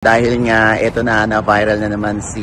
Dahil nga ito na viral na naman si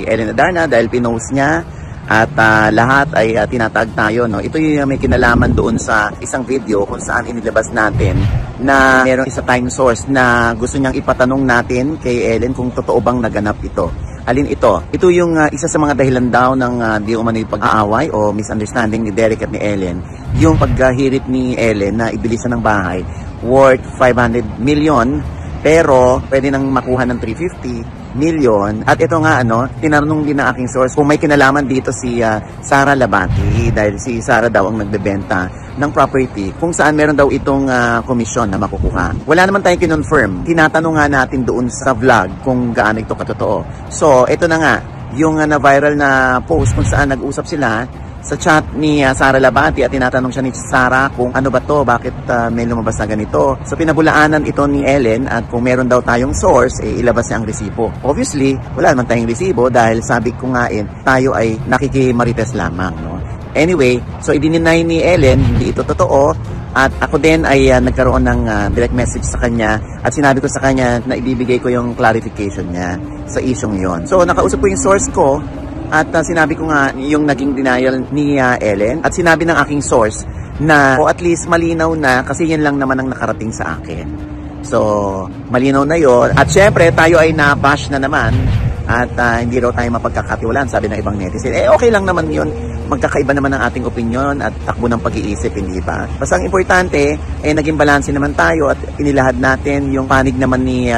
Ellen Adarna dahil pinost niya at lahat ay tinatag tayo. No? Ito yung may kinalaman doon sa isang video kung saan inilabas natin na merong isa tayong source na gusto niyang ipatanong natin kay Ellen kung totoo bang naganap ito. Alin ito? Ito yung isa sa mga dahilan daw ng di umano'y pag-aaway o misunderstanding ni Derek at ni Ellen. Yung paghirit ni Ellen na ibilisan ng bahay worth 500 million. Pero pwede nang makuha ng 350 million. At ito nga tinanong din ng aking source kung may kinalaman dito si Sara Labati dahil si Sara daw ang nagbebenta ng property kung saan meron daw itong komisyon na makukuha. Wala naman tayong kinonfirm. Tinatanong nga natin doon sa vlog kung gaano ito katotoo. So ito na nga yung na-viral na post kung saan nag-usap sila sa chat ni Sara Labati at tinatanong siya ni Sara kung ano ba to, bakit may lumabas na ganito. So pinabulaanan ito ni Ellen at kung meron daw tayong source, ilabas niya ang resibo. Obviously, wala naman tayong resibo dahil sabi ko nga tayo ay nakikimarites lamang. No? Anyway, so i-deny ni Ellen, hindi ito totoo. At ako din ay nagkaroon ng direct message sa kanya at sinabi ko sa kanya na ibibigay ko yung clarification niya sa isyong yon. So nakausap ko yung source ko. At sinabi ko nga yung naging denial ni Ellen at sinabi ng aking source na at least malinaw na kasi yan lang naman ang nakarating sa akin. So malinaw na yon. At syempre tayo ay na-bash na naman at hindi raw tayo mapagkakatiwalaan sabi ng ibang netizen. Okay lang naman yun. Magkakaiba naman ang ating opinion at takbo ng pag-iisip, hindi ba? Basta ang importante, naging balanse naman tayo at inilahad natin yung panig naman ni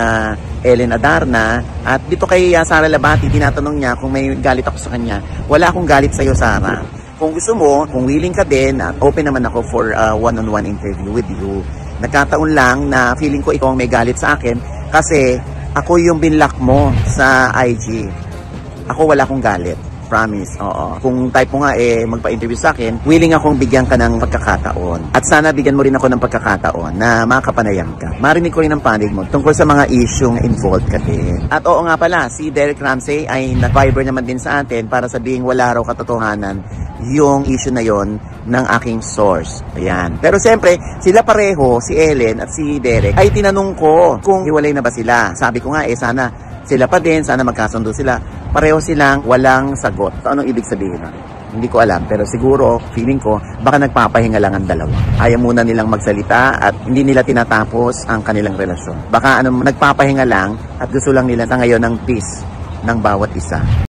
Ellen Adarna. At dito kay Sara Labati, tinatanong niya kung may galit ako sa kanya. Wala akong galit sa'yo, Sara. Kung gusto mo, kung willing ka din, open naman ako for one-on-one interview with you. Nagkataon lang na feeling ko ikaw ang may galit sa akin kasi ako yung binlock mo sa IG. Ako wala akong galit. Promise, oo. Kung type mo nga magpa-interview sa akin, willing akong bigyan ka ng pagkakataon. At sana bigyan mo rin ako ng pagkakataon na makapanayam ka. Marinig ko rin ang panig mo tungkol sa mga isyong involved ka din. At oo nga pala, si Derek Ramsey ay nag-Viber naman din sa atin para sabihing wala raw katotohanan yung issue na yon ng aking source. Ayan. Pero siyempre, sila pareho, si Ellen at si Derek, ay tinanong ko kung hiwalay na ba sila. Sabi ko nga sana sila pa din, sana magkasundo sila. Pareho silang walang sagot. So, anong ibig sabihin nun? Hindi ko alam. Pero siguro, feeling ko, baka nagpapahinga lang ang dalawa. Ayaw muna nilang magsalita at hindi nila tinatapos ang kanilang relasyon. Baka nagpapahinga lang at gusto lang nila sa ngayon ng peace ng bawat isa.